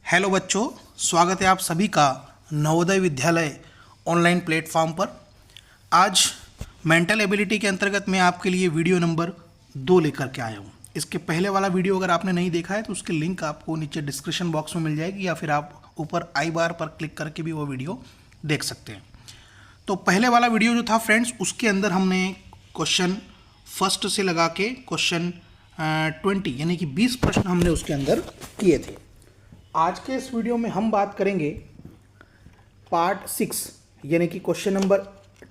Hello बच्चों, स्वागत है आप सभी का नवोदय विद्यालय ऑनलाइन प्लेटफॉर्म पर। आज मेंटल एबिलिटी के अंतर्गत मैं आपके लिए वीडियो नंबर 2 लेकर के आया हूँ। इसके पहले वाला वीडियो अगर आपने नहीं देखा है तो उसकी लिंक आपको नीचे डिस्क्रिप्शन बॉक्स में मिल जाएगी, या फिर आप ऊपर आई बार पर क्लिक करके भी वो वीडियो देख सकते हैं। तो पहले वाला वीडियो जो था फ्रेंड्स, उसके अंदर हमने क्वेश्चन फर्स्ट से लगा के क्वेश्चन 20 यानी कि 20 प्रश्न हमने उसके अंदर किए थे। आज के इस वीडियो में हम बात करेंगे पार्ट 6 यानी कि क्वेश्चन नंबर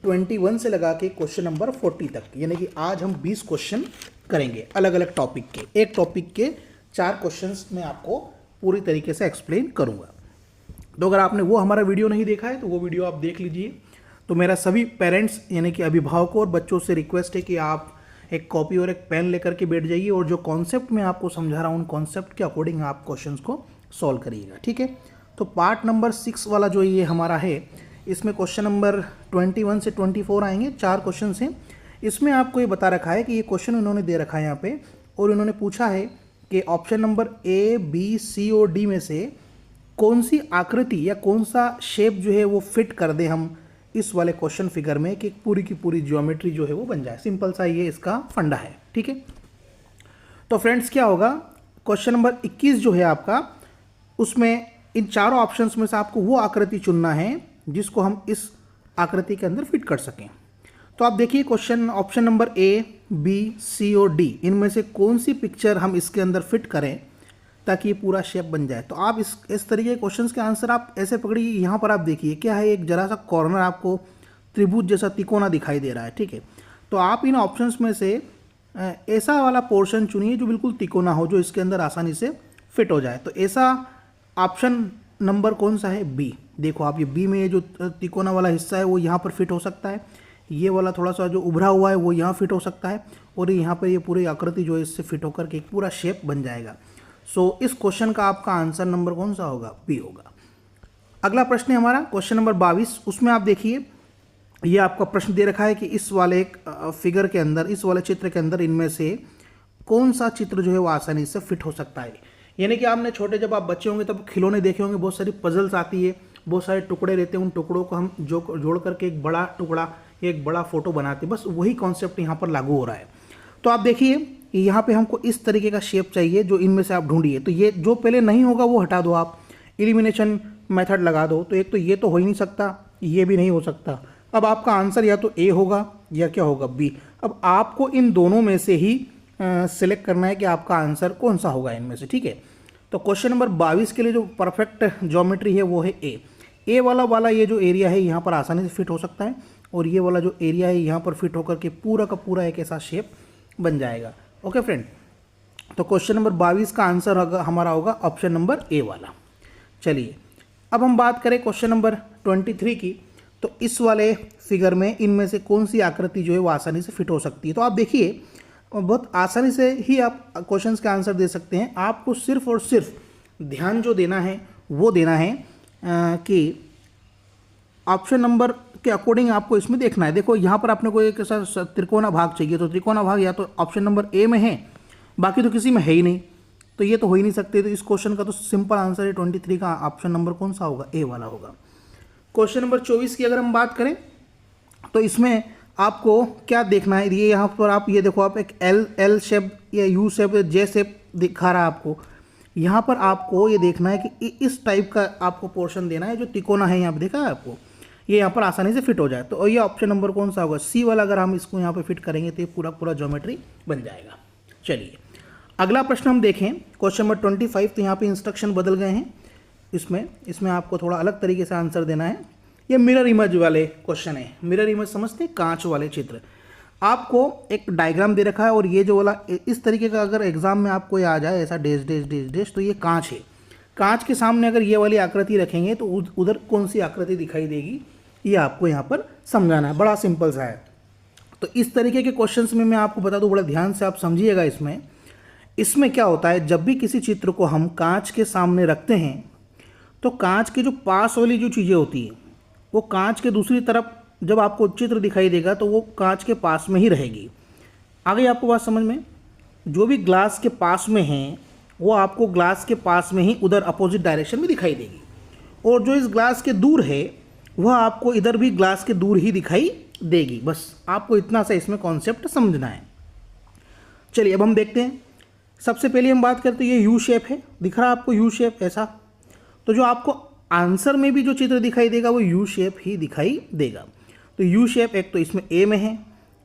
21 से लगा के क्वेश्चन नंबर 40 तक, यानी कि आज हम 20 क्वेश्चन करेंगे अलग अलग टॉपिक के। एक टॉपिक के 4 क्वेश्चंस में आपको पूरी तरीके से एक्सप्लेन करूंगा। तो अगर आपने वो हमारा वीडियो नहीं देखा है तो वो वीडियो आप देख लीजिए। तो मेरा सभी पेरेंट्स यानी कि अभिभावकों और बच्चों से रिक्वेस्ट है कि आप एक कॉपी और एक पेन लेकर के बैठ जाइए और जो कॉन्सेप्ट मैं आपको समझा रहा हूँ उन कॉन्सेप्ट के अकॉर्डिंग आप क्वेश्चंस को सॉल्व करिएगा, ठीक है। तो पार्ट नंबर 6 वाला जो ये हमारा है, इसमें क्वेश्चन नंबर 21 से 24 आएंगे। 4 क्वेश्चन हैं। इसमें आपको ये बता रखा है कि ये क्वेश्चन उन्होंने दे रखा है यहाँ पे, और उन्होंने पूछा है कि option number A, B, C और डी में से कौन सी आकृति या कौन सा शेप जो है वो फिट कर दे हम इस वाले क्वेश्चन फिगर में कि पूरी की पूरी ज्योमेट्री जो है वो बन जाए। सिंपल सा ये इसका फंडा है, ठीक है। तो फ्रेंड्स क्या होगा, क्वेश्चन नंबर 21 जो है आपका, उसमें इन चारों ऑप्शंस में से आपको वो आकृति चुनना है जिसको हम इस आकृति के अंदर फिट कर सकें। तो आप देखिए question option number A, B, C और डी, इनमें से कौन सी पिक्चर हम इसके अंदर फिट करें ताकि ये पूरा शेप बन जाए। तो आप इस तरीके के क्वेश्चंस के आंसर आप ऐसे पकड़िए। यहाँ पर आप देखिए क्या है, एक जरा सा कॉर्नर आपको त्रिभुज जैसा तिकोना दिखाई दे रहा है, ठीक है। तो आप इन ऑप्शंस में से ऐसा वाला पोर्शन चुनिए जो बिल्कुल तिकोना हो, जो इसके अंदर आसानी से फिट हो जाए। तो ऐसा ऑप्शन नंबर कौन सा है, बी। देखो आप, ये बी में ये जो तिकोना वाला हिस्सा है वो यहाँ पर फिट हो सकता है, ये वाला थोड़ा सा जो उभरा हुआ है वो यहाँ फिट हो सकता है, और यहाँ पर ये पूरी आकृति जो है इससे फिट होकर के एक पूरा शेप बन जाएगा। सो इस क्वेश्चन का आपका आंसर नंबर कौन सा होगा, बी होगा। अगला प्रश्न है हमारा क्वेश्चन नंबर 22। उसमें आप देखिए ये आपका प्रश्न दे रखा है कि इस वाले फिगर के अंदर, इस वाले चित्र के अंदर इनमें से कौन सा चित्र जो है वो आसानी से फिट हो सकता है। यानी कि आपने छोटे जब आप बच्चे होंगे तब खिलौने देखे होंगे, बहुत सारी पजल्स आती है, बहुत सारे टुकड़े रहते हैं, उन टुकड़ों को हम जोड़ करके एक बड़ा टुकड़ा, एक बड़ा फोटो बनाते हैं। बस वही कॉन्सेप्ट यहाँ पर लागू हो रहा है। तो आप देखिए यहाँ पे हमको इस तरीके का शेप चाहिए जो इनमें से आप ढूंढिए। तो ये जो पहले नहीं होगा वो हटा दो, आप एलिमिनेशन मेथड लगा दो। तो एक तो ये तो हो ही नहीं सकता, ये भी नहीं हो सकता। अब आपका आंसर या तो ए होगा या क्या होगा, बी। अब आपको इन दोनों में से ही सिलेक्ट करना है कि आपका आंसर कौन सा होगा इनमें से, ठीक है। तो क्वेश्चन नंबर 22 के लिए जो परफेक्ट ज्योमेट्री है वो है ए वाला ये जो एरिया है यहाँ पर आसानी से फिट हो सकता है, और ये वाला जो एरिया है यहाँ पर फिट होकर के पूरा का पूरा एक ऐसा शेप बन जाएगा। ओके फ्रेंड, तो क्वेश्चन नंबर 22 का आंसर हमारा होगा ऑप्शन नंबर ए वाला। चलिए अब हम बात करें क्वेश्चन नंबर 23 की। तो इस वाले फिगर में इनमें से कौन सी आकृति जो है वो आसानी से फिट हो सकती है। तो आप देखिए बहुत आसानी से ही आप क्वेश्चंस का आंसर दे सकते हैं। आपको सिर्फ और सिर्फ ध्यान जो देना है वो देना है कि ऑप्शन नंबर के अकॉर्डिंग आपको इसमें देखना है। देखो यहाँ पर आपने कोई एक ऐसा त्रिकोणा भाग चाहिए, तो त्रिकोणा भाग या तो ऑप्शन नंबर ए में है, बाकी तो किसी में है ही नहीं, तो ये तो हो ही नहीं सकते। तो इस क्वेश्चन का तो सिंपल आंसर है 23 का ऑप्शन नंबर कौन सा होगा, ए वाला होगा। क्वेश्चन नंबर 24 की अगर हम बात करें तो इसमें आपको क्या देखना है, ये यहाँ पर आप ये देखो, आप एक एल शेप या यू शेप या जे शेप दिखा रहा है आपको। यहाँ पर आपको ये देखना है कि इस टाइप का आपको पोर्शन देना है जो तिकोना है, यहाँ पे देखा है आपको, ये यहाँ पर आसानी से फिट हो जाए। तो ये ऑप्शन नंबर कौन सा होगा, सी वाला। अगर हम इसको यहाँ पे फिट करेंगे तो ये पूरा पूरा ज्योमेट्री बन जाएगा। चलिए अगला प्रश्न हम देखें क्वेश्चन नंबर 25। तो यहाँ पे इंस्ट्रक्शन बदल गए हैं, इसमें आपको थोड़ा अलग तरीके से आंसर देना है। ये मिरर इमेज वाले क्वेश्चन है। मिरर इमेज समझते हैं, कांच वाले चित्र। आपको एक डायग्राम दे रखा है, और ये जो वाला इस तरीके का अगर एग्जाम में आपको ये आ जाए ऐसा डैश डैश डैश डैश, तो ये कांच है। कांच के सामने अगर ये वाली आकृति रखेंगे तो उधर कौन सी आकृति दिखाई देगी, ये आपको यहाँ पर समझाना है। बड़ा सिंपल सा है। तो इस तरीके के क्वेश्चंस में मैं आपको बता दूँ, बड़ा ध्यान से आप समझिएगा। इसमें क्या होता है, जब भी किसी चित्र को हम कांच के सामने रखते हैं तो कांच के जो पास वाली जो चीज़ें होती हैं वो कांच के दूसरी तरफ जब आपको चित्र दिखाई देगा तो वो कांच के पास में ही रहेगी। आगे आपको बात समझ में, जो भी ग्लास के पास में है वो आपको ग्लास के पास में ही उधर अपोजिट डायरेक्शन में दिखाई देगी, और जो इस ग्लास के दूर है वह आपको इधर भी ग्लास के दूर ही दिखाई देगी। बस आपको इतना सा इसमें कॉन्सेप्ट समझना है। चलिए अब हम देखते हैं। सबसे पहले हम बात करते हैं, ये यू शेप है, दिख रहा है आपको यू शेप ऐसा, तो जो आपको आंसर में भी जो चित्र दिखाई देगा वो यू शेप ही दिखाई देगा। तो यू शेप एक तो इसमें ए में है,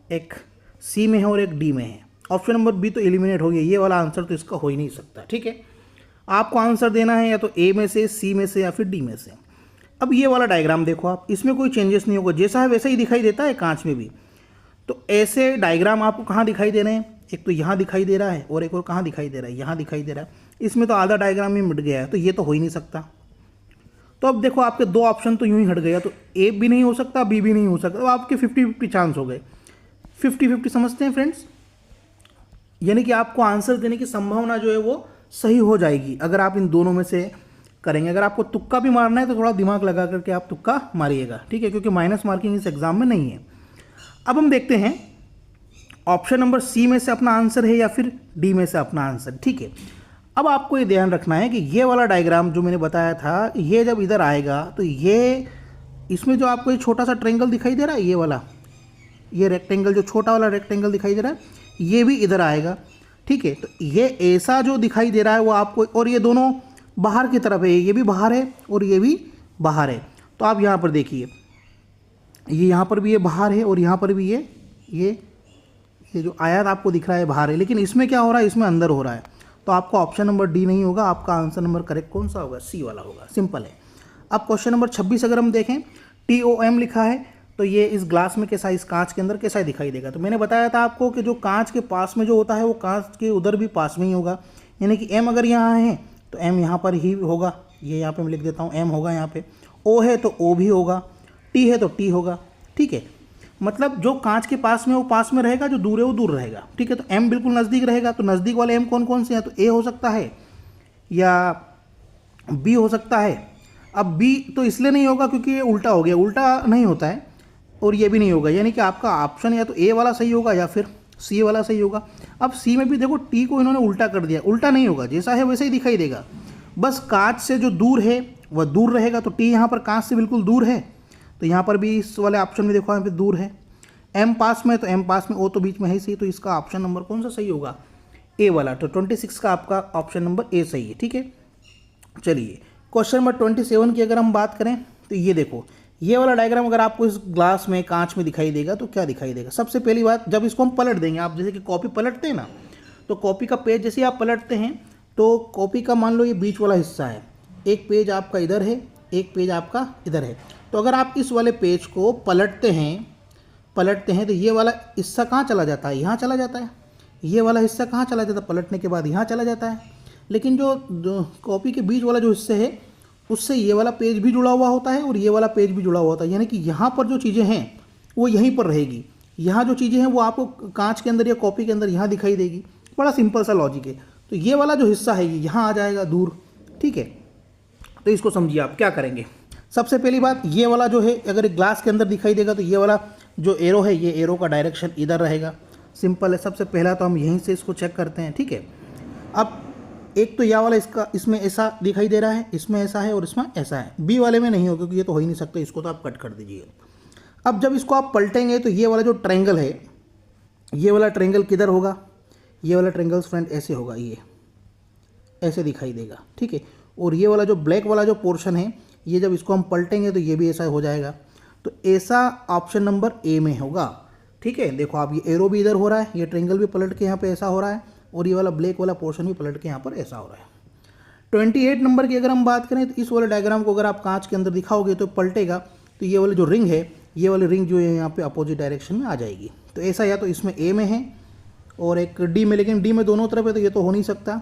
एक सी में है और एक डी में है। ऑप्शन नंबर बी तो एलिमिनेट हो गया, ये वाला आंसर तो इसका हो ही नहीं सकता। ठीक है, आपको आंसर देना है या तो ए में से, सी में से या फिर डी में से। अब ये वाला डायग्राम देखो आप, इसमें कोई चेंजेस नहीं होगा, जैसा है वैसा ही दिखाई देता है कांच में भी। तो ऐसे डायग्राम आपको कहाँ दिखाई दे रहे हैं, एक तो यहाँ दिखाई दे रहा है और एक और कहाँ दिखाई दे रहा है, यहाँ दिखाई दे रहा है। इसमें तो आधा डायग्राम ही मिट गया है, तो ये तो हो ही नहीं सकता। तो अब देखो आपके दो ऑप्शन तो यूं ही हट गया, तो ए भी नहीं हो सकता, बी भी नहीं हो सकता, तो आपके 50-50 चांस हो गए। 50-50 समझते हैं फ्रेंड्स, यानी कि आपको आंसर देने की संभावना जो है वो सही हो जाएगी अगर आप इन दोनों में से करेंगे। अगर आपको तुक्का भी मारना है तो थोड़ा दिमाग लगा करके आप तुक्का मारिएगा, ठीक है, क्योंकि माइनस मार्किंग इस एग्जाम में नहीं है। अब हम देखते हैं ऑप्शन नंबर सी में से अपना आंसर है या फिर डी में से अपना आंसर। ठीक है, अब आपको ये ध्यान रखना है कि ये वाला डायग्राम जो मैंने बताया था, ये जब इधर आएगा तो ये इसमें जो आपको ये छोटा सा ट्रायंगल दिखाई दे रहा है, ये वाला, ये रेक्टेंगल जो छोटा वाला रेक्टेंगल दिखाई दे रहा है, ये भी इधर आएगा। ठीक है, तो ये ऐसा जो दिखाई दे रहा है वो आपको, और ये दोनों बाहर की तरफ है, ये भी बाहर है और ये भी बाहर है। तो आप यहाँ पर देखिए, ये यहाँ पर भी ये बाहर है और यहाँ पर भी ये जो आयत आपको दिख रहा है बाहर है, लेकिन इसमें क्या हो रहा है, इसमें अंदर हो रहा है। तो आपका ऑप्शन नंबर डी नहीं होगा, आपका आंसर नंबर करेक्ट कौन सा होगा, सी वाला होगा। सिंपल है। अब क्वेश्चन नंबर 26 अगर हम देखें, TOM लिखा है, तो ये इस ग्लास में कैसा, इस कांच के अंदर कैसा दिखाई देगा। तो मैंने बताया था आपको कि जो कांच के पास में जो होता है वो कांच के उधर भी पास में ही होगा, यानी कि M अगर यहाँ है तो M यहाँ पर ही होगा, ये यहाँ पे मैं लिख देता हूँ, M होगा यहाँ पे। O है तो O भी होगा, T है तो T होगा। ठीक है, मतलब जो कांच के पास में वो पास में रहेगा, जो दूर है वो दूर रहेगा। ठीक है, तो M बिल्कुल नज़दीक रहेगा, तो नज़दीक वाले M कौन कौन से हैं, तो A हो सकता है या B हो सकता है। अब B तो इसलिए नहीं होगा क्योंकि ये उल्टा हो गया, उल्टा नहीं होता है, और ये भी नहीं होगा, यानी कि आपका ऑप्शन या तो A वाला सही होगा या फिर C वाला सही होगा। अब C में भी देखो T को इन्होंने उल्टा कर दिया, उल्टा नहीं होगा, जैसा है वैसे ही दिखाई देगा, बस कांच से जो दूर है वह दूर रहेगा। तो T यहाँ पर कांच से बिल्कुल दूर है, तो यहाँ पर भी इस वाले ऑप्शन में देखो यहाँ पे दूर है। M पास में, तो M पास में, O तो बीच में है ही सही, तो इसका ऑप्शन नंबर कौन सा सही होगा, A वाला। तो 26 का आपका ऑप्शन नंबर A सही है। ठीक है, चलिए क्वेश्चन नंबर 27 की अगर हम बात करें तो ये देखो, ये वाला डायग्राम अगर आपको इस ग्लास में, कांच में दिखाई देगा तो क्या दिखाई देगा। सबसे पहली बात, जब इसको हम पलट देंगे, आप जैसे कि कॉपी पलटते हैं ना, तो कॉपी का पेज जैसे आप पलटते हैं तो कॉपी का मान लो ये बीच वाला हिस्सा है, एक पेज आपका इधर है, एक पेज आपका इधर है। तो अगर आप इस वाले पेज को पलटते हैं तो ये वाला हिस्सा कहाँ चला जाता है, यहाँ चला जाता है। ये वाला हिस्सा कहाँ चला जाता है, पलटने के बाद यहाँ चला जाता है। लेकिन जो कॉपी के बीच वाला जो हिस्से है उससे ये वाला पेज भी जुड़ा हुआ होता है और ये वाला पेज भी जुड़ा हुआ होता है, यानी कि यहाँ पर जो चीज़ें हैं वो यहीं पर रहेगी, यहाँ जो चीज़ें हैं वो आपको कांच के अंदर या कॉपी के अंदर यहाँ दिखाई देगी। बड़ा सिंपल सा लॉजिक है। तो ये वाला जो हिस्सा है ये यहाँ आ जाएगा दूर। ठीक है, तो इसको समझिए आप क्या करेंगे। सबसे पहली बात, ये वाला जो है अगर ग्लास के अंदर दिखाई देगा तो ये वाला जो एरो है, ये एरो का डायरेक्शन इधर रहेगा। सिंपल है। सबसे पहला तो हम यहीं से इसको चेक करते हैं। ठीक है, अब एक तो यह वाला इसमें ऐसा दिखाई दे रहा है, इसमें ऐसा है और इसमें ऐसा है। बी वाले में नहीं हो क्योंकि ये तो हो ही नहीं सकता, इसको तो आप कट कर दीजिए। अब जब इसको आप पलटेंगे तो ये वाला जो ट्रायंगल है, ये वाला ट्रायंगल किधर होगा, ये वाला ट्रायंगल फ्रेंड ऐसे होगा, ये ऐसे दिखाई देगा। ठीक है, और ये वाला जो ब्लैक वाला जो पोर्शन है, ये जब इसको हम पलटेंगे तो ये भी ऐसा हो जाएगा। तो ऐसा ऑप्शन नंबर ए में होगा। ठीक है, देखो आप, ये एरो भी इधर हो रहा है, ये ट्रायंगल भी पलट के यहाँ पे ऐसा हो रहा है और ये वाला ब्लैक वाला पोर्शन भी पलट के यहाँ पर ऐसा हो रहा है। 28 नंबर की अगर हम बात करें तो इस वाले डायग्राम को अगर आप कांच के अंदर दिखाओगे तो पलटेगा तो ये वाली जो रिंग है, ये वाली रिंग जो है यहाँ पे अपोजिट डायरेक्शन में आ जाएगी। तो ऐसा या तो इसमें ए में है और एक डी में, लेकिन डी में दोनों तरफ है तो ये तो हो नहीं सकता,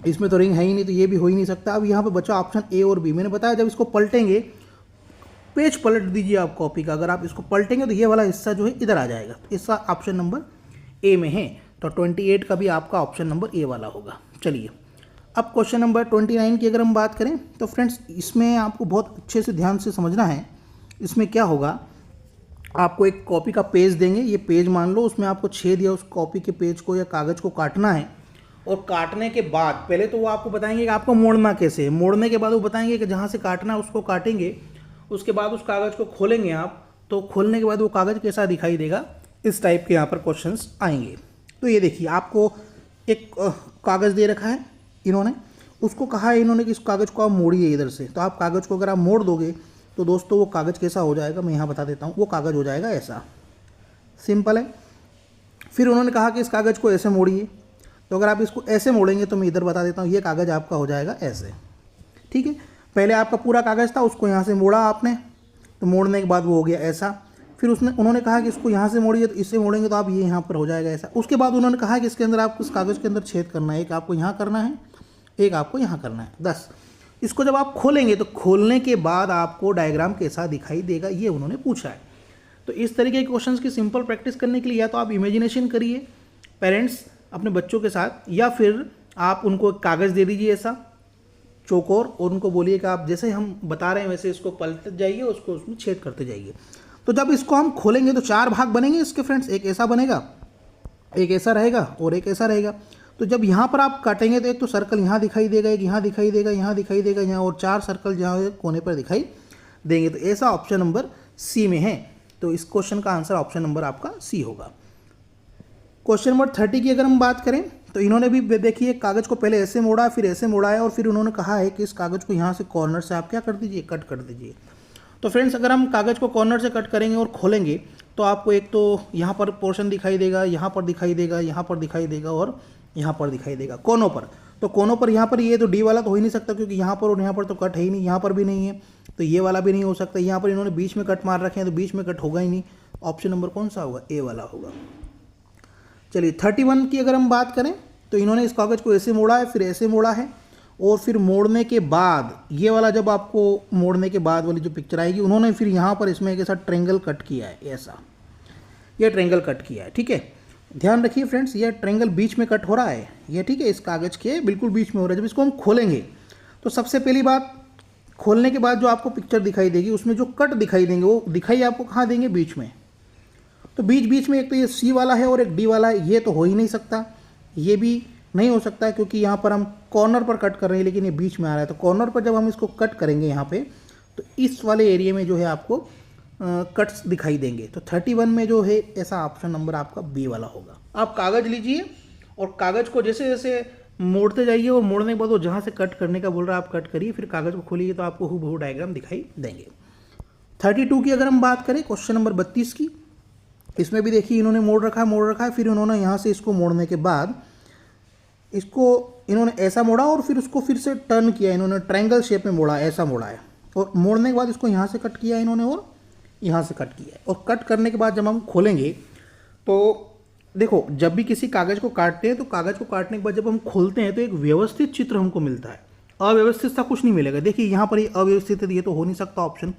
इसमें तो रिंग है ही नहीं, तो ये भी हो ही नहीं सकता। अब यहाँ पे बचा ऑप्शन ए और बी। मैंने बताया जब इसको पलटेंगे, पेज पलट दीजिए आप कॉपी का, अगर आप इसको पलटेंगे तो ये वाला हिस्सा जो है इधर आ जाएगा। इसका ऑप्शन नंबर ए में है, तो 28 का भी आपका ऑप्शन नंबर ए वाला होगा। चलिए अब क्वेश्चन नंबर 29 की अगर हम बात करें तो फ्रेंड्स इसमें आपको बहुत अच्छे से ध्यान से समझना है। इसमें क्या होगा, आपको एक कॉपी का पेज देंगे, ये पेज मान लो, उसमें आपको छेद या उस कॉपी के पेज को या कागज़ को काटना है और काटने के बाद पहले तो वो आपको बताएंगे कि आपको मोड़ना कैसे है, मोड़ने के बाद वो बताएंगे कि जहाँ से काटना है उसको काटेंगे, उसके बाद उस कागज़ को खोलेंगे आप, तो खोलने के बाद वो कागज़ कैसा दिखाई देगा, इस टाइप के यहाँ पर क्वेश्चंस आएंगे। तो ये देखिए आपको एक कागज़ दे रखा है इन्होंने, उसको कहा है इन्होंने कि इस कागज़ को आप मोड़िए इधर से, तो आप कागज़ को अगर आप मोड़ दोगे तो दोस्तों वो कागज़ कैसा हो जाएगा, मैं यहाँ बता देता हूँ। वो कागज़ हो जाएगा ऐसा, सिंपल है। फिर उन्होंने कहा कि इस कागज़ को ऐसे मोड़िए, तो अगर आप इसको ऐसे मोड़ेंगे तो मैं इधर बता देता हूँ, ये कागज़ आपका हो जाएगा ऐसे, ठीक है। पहले आपका पूरा कागज़ था, उसको यहाँ से मोड़ा आपने, तो मोड़ने के बाद वो हो गया ऐसा। फिर उन्होंने कहा कि इसको यहाँ से मोड़िए, तो इससे मोड़ेंगे तो आप ये यहाँ पर हो जाएगा ऐसा। उसके बाद उन्होंने कहा कि इसके अंदर आपको इस कागज़ के अंदर छेद करना है, एक आपको यहाँ करना है, एक आपको यहाँ करना है, 10। इसको जब आप खोलेंगे तो खोलने के बाद आपको डायग्राम कैसा दिखाई देगा, ये उन्होंने पूछा है। तो इस तरीके के क्वेश्चंस की सिंपल प्रैक्टिस करने के लिए या तो आप इमेजिनेशन करिए पेरेंट्स अपने बच्चों के साथ, या फिर आप उनको एक कागज़ दे दीजिए ऐसा चौकोर, और उनको बोलिए कि आप जैसे हम बता रहे हैं वैसे इसको पलटते जाइए, उसको उसमें छेद करते जाइए। तो जब इसको हम खोलेंगे तो 4 भाग बनेंगे इसके फ्रेंड्स, एक ऐसा बनेगा, एक ऐसा रहेगा और एक ऐसा रहेगा। तो जब यहाँ पर आप काटेंगे तो एक तो सर्कल यहाँ दिखाई देगा, एक यहाँ दिखाई देगा, यहाँ दिखाई देगा, यहाँ, और 4 सर्कल जहाँ कोने पर दिखाई देंगे। तो ऐसा ऑप्शन नंबर सी में है। तो इस क्वेश्चन का आंसर ऑप्शन नंबर आपका सी होगा। क्वेश्चन नंबर 30 की अगर हम बात करें तो इन्होंने भी देखिए कागज़ को पहले ऐसे मोड़ा, फिर ऐसे मोड़ा है, और फिर उन्होंने कहा है कि इस कागज़ को यहाँ से कॉर्नर से आप क्या कर दीजिए, कट कर दीजिए। तो फ्रेंड्स अगर हम कागज़ को कॉर्नर से कट करेंगे और खोलेंगे तो आपको एक तो यहाँ पर पोर्शन दिखाई देगा, यहाँ पर दिखाई देगा, यहाँ पर दिखाई देगा, और यहाँ पर दिखाई देगा कोनों पर। तो कोनों पर यहाँ पर ये तो डी वाला तो हो ही नहीं सकता, क्योंकि यहाँ पर और यहाँ पर तो कट है ही नहीं, यहाँ पर भी नहीं है, तो ये वाला भी नहीं हो सकता। यहाँ पर इन्होंने बीच में कट मार रखे हैं, तो बीच में कट होगा ही नहीं। ऑप्शन नंबर कौन सा होगा, ए वाला होगा। चलिए 31 की अगर हम बात करें तो इन्होंने इस कागज़ को ऐसे मोड़ा है, फिर ऐसे मोड़ा है, और फिर मोड़ने के बाद ये वाला, जब आपको मोड़ने के बाद वाली जो पिक्चर आएगी, उन्होंने फिर यहाँ पर इसमें एक ऐसा ट्रेंगल कट किया है, ऐसा ये ट्रेंगल कट किया है, ठीक है। ध्यान रखिए फ्रेंड्स, ये ट्रेंगल बीच में कट हो रहा है, ये ठीक है, इस कागज़ के बिल्कुल बीच में हो रहा है। जब इसको हम खोलेंगे तो सबसे पहली बात, खोलने के बाद जो आपको पिक्चर दिखाई देगी उसमें जो कट दिखाई देंगे वो दिखाई आपको कहाँ देंगे, बीच में। तो बीच बीच में एक तो ये सी वाला है और एक डी वाला है, ये तो हो ही नहीं सकता, ये भी नहीं हो सकता, क्योंकि यहाँ पर हम कॉर्नर पर कट कर रहे हैं लेकिन ये बीच में आ रहा है। तो कॉर्नर पर जब हम इसको कट करेंगे यहाँ पे, तो इस वाले एरिया में जो है आपको कट्स दिखाई देंगे। तो 31 में जो है ऐसा ऑप्शन नंबर आपका बी वाला होगा। आप कागज़ लीजिए और कागज़ को जैसे जैसे मोड़ते जाइए, और मोड़ने के बाद वो जहाँ से कट करने का बोल रहा है आप कट करिए, फिर कागज़ को खोलिए तो आपको हूबहू डायग्राम दिखाई देंगे। 32 की अगर हम बात करें, क्वेश्चन नंबर 32 की, इसमें भी देखिए इन्होंने मोड़ रखा है, फिर उन्होंने यहाँ से इसको मोड़ने के बाद इसको इन्होंने ऐसा मोड़ा, और फिर उसको फिर से टर्न किया, इन्होंने ट्रायंगल शेप में मोड़ा, ऐसा मोड़ा है, और मोड़ने के बाद इसको यहाँ से कट किया इन्होंने, और यहाँ से कट किया है। और कट करने के बाद जब हम खोलेंगे तो देखो, जब भी किसी कागज़ को काटते हैं तो कागज़ को काटने के बाद जब हम खोलते हैं तो एक व्यवस्थित चित्र हमको मिलता है, अव्यवस्थित सा कुछ नहीं मिलेगा। देखिए यहाँ पर ये अव्यवस्थित है, ये तो हो नहीं सकता ऑप्शन,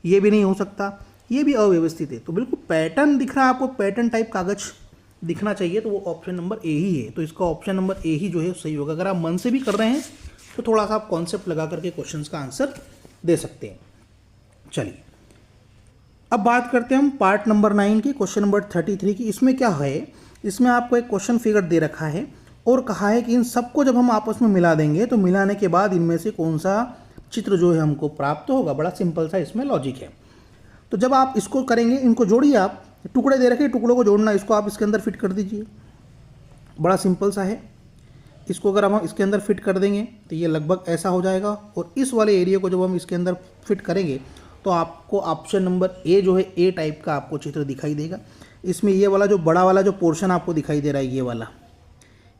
ये भी नहीं हो सकता, ये भी अव्यवस्थित है। तो बिल्कुल पैटर्न दिख रहा है आपको, पैटर्न टाइप कागज़ दिखना चाहिए, तो वो ऑप्शन नंबर ए ही है। तो इसका ऑप्शन नंबर ए ही जो है सही होगा। अगर आप मन से भी कर रहे हैं तो थोड़ा सा आप कॉन्सेप्ट लगा करके क्वेश्चंस का आंसर दे सकते हैं। चलिए अब बात करते हैं हम पार्ट नंबर 9 की, क्वेश्चन नंबर 33 की। इसमें क्या है, इसमें आपको एक क्वेश्चन फिगर दे रखा है और कहा है कि इन सबको जब हम आपस में मिला देंगे तो मिलाने के बाद इनमें से कौन सा चित्र जो है हमको प्राप्त होगा। बड़ा सिंपल सा इसमें लॉजिक है। तो जब आप इसको करेंगे, इनको जोड़िए, आप टुकड़े दे रखे, टुकड़ों को जोड़ना, इसको आप इसके अंदर फिट कर दीजिए, बड़ा सिंपल सा है। इसको अगर हम इसके अंदर फिट कर देंगे तो ये लगभग ऐसा हो जाएगा, और इस वाले एरिया को जब हम इसके अंदर फिट करेंगे तो आपको ऑप्शन नंबर ए जो है ए टाइप का आपको चित्र दिखाई देगा। इसमें ये वाला जो बड़ा वाला जो पोर्शन आपको दिखाई दे रहा है, ये वाला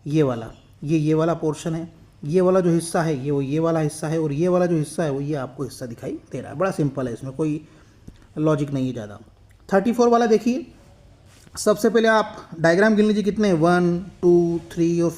ये वाला पोर्शन है, ये वाला जो हिस्सा है ये वाला हिस्सा है, और ये वाला जो हिस्सा है वो ये आपको हिस्सा दिखाई दे रहा है। बड़ा सिंपल है, इसमें कोई लॉजिक नहीं है ज़्यादा। 34 वाला देखिए, सबसे पहले आप डायग्राम गिन लीजिए, कितने 1 2 3 और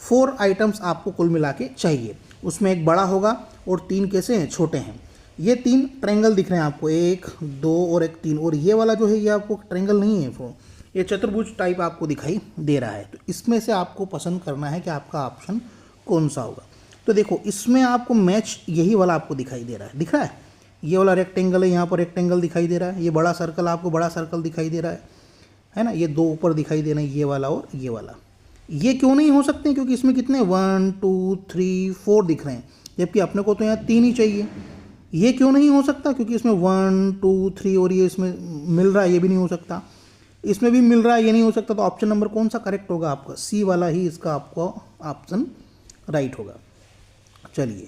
4 आइटम्स आपको कुल मिला के चाहिए। उसमें एक बड़ा होगा और 3 कैसे हैं, छोटे हैं। ये 3 ट्रायंगल दिख रहे हैं आपको, 1 2 और एक 3, और ये वाला जो है ये आपको ट्रायंगल नहीं है, वो ये चतुर्भुज टाइप आपको दिखाई दे रहा है। तो इसमें से आपको पसंद करना है कि आपका ऑप्शन कौन सा होगा। तो देखो इसमें आपको मैच यही वाला आपको दिखाई दे रहा है, दिख रहा है, ये वाला रेक्टेंगल है, यहाँ पर रेक्टेंगल दिखाई दे रहा है, ये बड़ा सर्कल आपको बड़ा सर्कल दिखाई दे रहा है ना, ये 2 ऊपर दिखाई दे रहे हैं, ये वाला और ये वाला, ये क्यों नहीं हो सकते? क्योंकि इसमें कितने 1 2 3 4 दिख रहे हैं, जबकि अपने को तो यहाँ 3 ही चाहिए। ये क्यों नहीं हो सकता? क्योंकि इसमें 1 2 3 और ये इसमें मिल रहा है, ये भी नहीं हो सकता। इसमें भी मिल रहा है, ये नहीं हो सकता। तो ऑप्शन नंबर कौन सा करेक्ट होगा आपका? सी वाला ही इसका आपको ऑप्शन राइट होगा। चलिए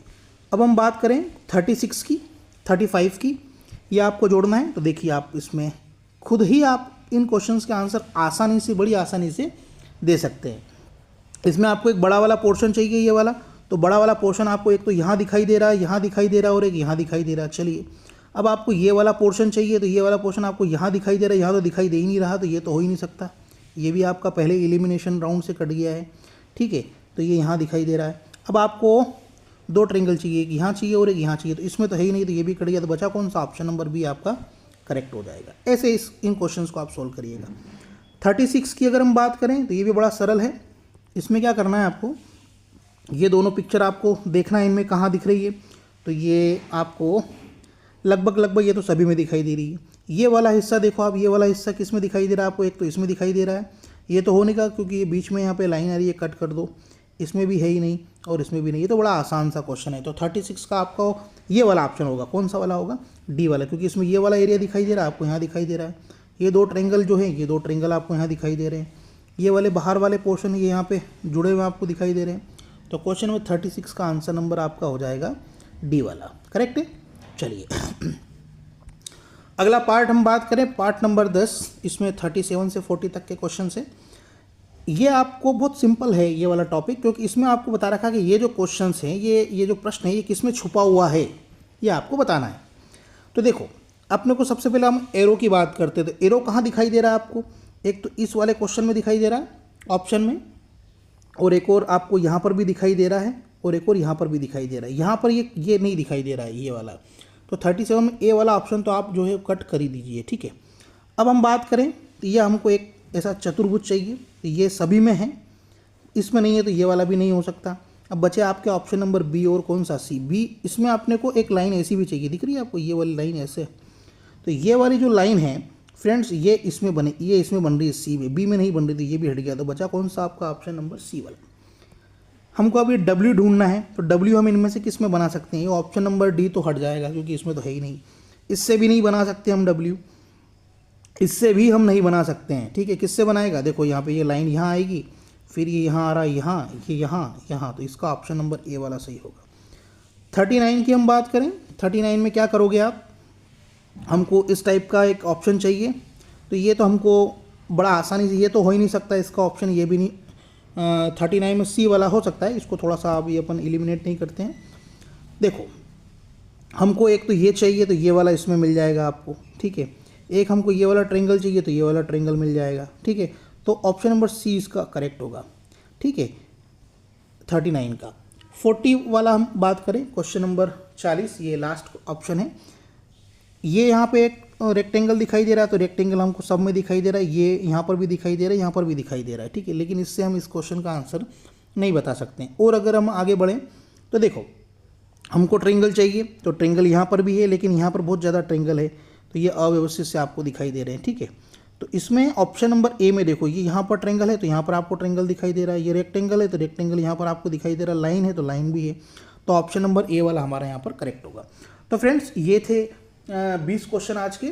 अब हम बात करें 36 की, 35 की। ये आपको जोड़ना है। तो देखिए आप इसमें खुद ही आप इन क्वेश्चंस के आंसर आसानी से, बड़ी आसानी से दे सकते हैं। इसमें आपको एक बड़ा वाला पोर्शन चाहिए, ये वाला। तो बड़ा वाला पोर्शन आपको एक तो यहाँ दिखाई दे रहा है, यहाँ दिखाई दे रहा है और एक यहाँ दिखाई दे रहा है। चलिए अब आपको ये वाला पोर्शन चाहिए, तो ये वाला पोर्शन आपको यहाँ दिखाई दे रहा है, यहाँ तो दिखाई दे ही नहीं रहा, तो ये तो हो ही नहीं सकता। ये भी आपका पहले एलिमिनेशन राउंड से कट गया है, ठीक है। तो ये यहाँ दिखाई दे रहा है। अब आपको 2 ट्रायंगल चाहिए, एक यहाँ चाहिए और एक यहाँ चाहिए, तो इसमें तो है ही नहीं, तो ये भी कट गया। तो बचा कौन सा? ऑप्शन नंबर बी आपका करेक्ट हो जाएगा। ऐसे इन क्वेश्चंस को आप सोल्व करिएगा। 36 की अगर हम बात करें तो ये भी बड़ा सरल है। इसमें क्या करना है आपको, ये दोनों पिक्चर आपको देखना है, इनमें कहाँ दिख रही है। तो ये आपको लगभग ये तो सभी में दिखाई दे रही है। ये वाला हिस्सा देखो आप, ये वाला हिस्सा किस में दिखाई दे रहा है आपको? एक तो इसमें दिखाई दे रहा है। ये तो होने का, क्योंकि ये बीच में यहाँ पे लाइन आ रही है, कट कर दो। इसमें भी है ही नहीं और इसमें भी नहीं। ये तो बड़ा आसान सा क्वेश्चन है। तो 36 का आपका ये वाला ऑप्शन होगा। कौन सा वाला होगा? डी वाला, क्योंकि इसमें ये वाला एरिया दिखाई दे रहा है आपको, यहाँ दिखाई दे रहा है। ये 2 ट्रायंगल जो है, ये 2 ट्रायंगल आपको यहाँ दिखाई दे रहे हैं। ये वाले बाहर वाले पोर्शन ये यहाँ पे जुड़े हुए आपको दिखाई दे रहे हैं। तो क्वेश्चन नंबर 36 का आंसर नंबर आपका हो जाएगा डी वाला। करेक्ट है। चलिए अगला पार्ट हम बात करें, पार्ट नंबर 10। इसमें 37 से 40 तक के क्वेश्चन है। ये आपको बहुत सिंपल है ये वाला टॉपिक, क्योंकि इसमें आपको बता रखा कि ये जो क्वेश्चंस हैं, ये जो प्रश्न है, ये किस में छुपा हुआ है, ये आपको बताना है। तो देखो अपने को सबसे पहले हम एरो की बात करते हैं। तो एरो कहाँ दिखाई दे रहा है आपको? एक तो इस वाले क्वेश्चन में दिखाई दे रहा है ऑप्शन में, और एक और आपको यहाँ पर भी दिखाई दे रहा है, और एक और यहाँ पर भी दिखाई दे रहा है। यहाँ पर ये नहीं दिखाई दे रहा है ये वाला। तो 37 में ए वाला ऑप्शन तो आप जो है कट कर ही दीजिए, ठीक है। अब हम बात करें तो ये हमको एक ऐसा चतुर्भुज चाहिए। तो ये सभी में है, इसमें नहीं है, तो ये वाला भी नहीं हो सकता। अब बचे आपके ऑप्शन नंबर बी और कौन सा? सी। बी, इसमें आपने को एक लाइन ऐसी भी चाहिए, दिख रही है आपको ये वाली लाइन ऐसे। तो ये वाली जो लाइन है फ्रेंड्स, ये इसमें बने, ये इसमें बन रही है सी में, बी में नहीं बन रही थी, ये भी हट गया। तो बचा कौन सा आपका? ऑप्शन नंबर सी वाला। हमको अभी डब्ल्यू ढूंढना है। तो डब्ल्यू हम इनमें से किस में बना सकते हैं? ये ऑप्शन नंबर डी तो हट जाएगा, क्योंकि इसमें तो है ही नहीं। इससे भी नहीं बना सकते हम डब्ल्यू, इससे भी हम नहीं बना सकते हैं, ठीक है। किससे बनाएगा? देखो यहाँ पे ये लाइन यहाँ आएगी, फिर ये यहाँ आ रहा है, यहाँ, ये यहाँ। तो इसका ऑप्शन नंबर ए वाला सही होगा। 39 की हम बात करें, 39 में क्या करोगे आप? हमको इस टाइप का एक ऑप्शन चाहिए। तो ये तो हमको बड़ा आसानी से, ये तो हो ही नहीं सकता इसका ऑप्शन, ये भी नहीं। 39 में सी वाला हो सकता है, इसको थोड़ा सा अभी अपन एलिमिनेट नहीं करते हैं। देखो हमको एक तो ये चाहिए, तो ये वाला इसमें मिल जाएगा आपको, ठीक है। एक हमको ये वाला ट्रायंगल चाहिए, तो ये वाला ट्रायंगल मिल जाएगा, ठीक है। तो ऑप्शन नंबर सी इसका करेक्ट होगा, ठीक है। 39 का 40 वाला हम बात करें, क्वेश्चन नंबर 40, ये लास्ट ऑप्शन है। ये यहाँ पे एक रेक्टेंगल दिखाई दे रहा है, तो रेक्टेंगल हमको सब में दिखाई दे रहा है। ये यहाँ पर भी दिखाई दे रहा है, यहाँ पर भी दिखाई दे रहा है, ठीक है। लेकिन इससे हम इस क्वेश्चन का आंसर नहीं बता सकते हैं। और अगर हम आगे बढ़ें तो देखो हमको ट्रायंगल चाहिए, तो ट्रायंगल यहाँ पर भी है, लेकिन यहाँ पर बहुत ज़्यादा ट्रायंगल है, तो ये अव्यवस्थित से आपको दिखाई दे रहे हैं, ठीक है। तो इसमें ऑप्शन नंबर ए में देखो, ये यहाँ पर ट्रायंगल है, तो यहाँ पर आपको ट्रायंगल दिखाई दे रहा है। ये रेक्टेंगल है, तो रेक्टेंगल यहाँ पर आपको दिखाई दे रहा है। लाइन है, तो लाइन भी है। तो ऑप्शन नंबर ए वाला हमारा यहाँ पर करेक्ट होगा। तो फ्रेंड्स ये थे 20 क्वेश्चन आज के।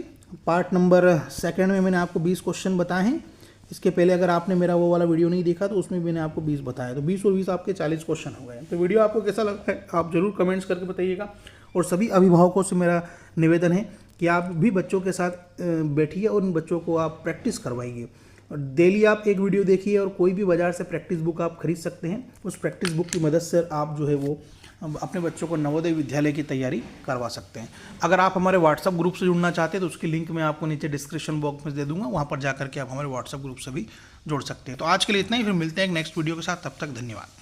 पार्ट नंबर 2 में मैंने आपको 20 क्वेश्चन बताए हैं। इसके पहले अगर आपने मेरा वो वाला वीडियो नहीं देखा तो उसमें मैंने आपको 20 बताया। तो 20 और 20 आपके 40 क्वेश्चन हो गए। तो वीडियो आपको कैसा लगा है आप ज़रूर कमेंट्स करके बताइएगा। और सभी अभिभावकों से मेरा निवेदन है कि आप भी बच्चों के साथ बैठिए और उन बच्चों को आप प्रैक्टिस करवाइए। और डेली आप एक वीडियो देखिए, और कोई भी बाज़ार से प्रैक्टिस बुक आप खरीद सकते हैं। उस प्रैक्टिस बुक की मदद से आप जो है वो अपने बच्चों को नवोदय विद्यालय की तैयारी करवा सकते हैं। अगर आप हमारे व्हाट्सएप ग्रुप से जुड़ना चाहते हैं तो उसकी लिंक मैं आपको नीचे डिस्क्रिप्शन बॉक्स में दे दूंगा, वहाँ पर जाकर के आप हमारे व्हाट्सएप ग्रुप से भी जुड़ सकते हैं। तो आज के लिए इतना ही, फिर मिलते हैं एक नेक्स्ट वीडियो के साथ। तब तक धन्यवाद।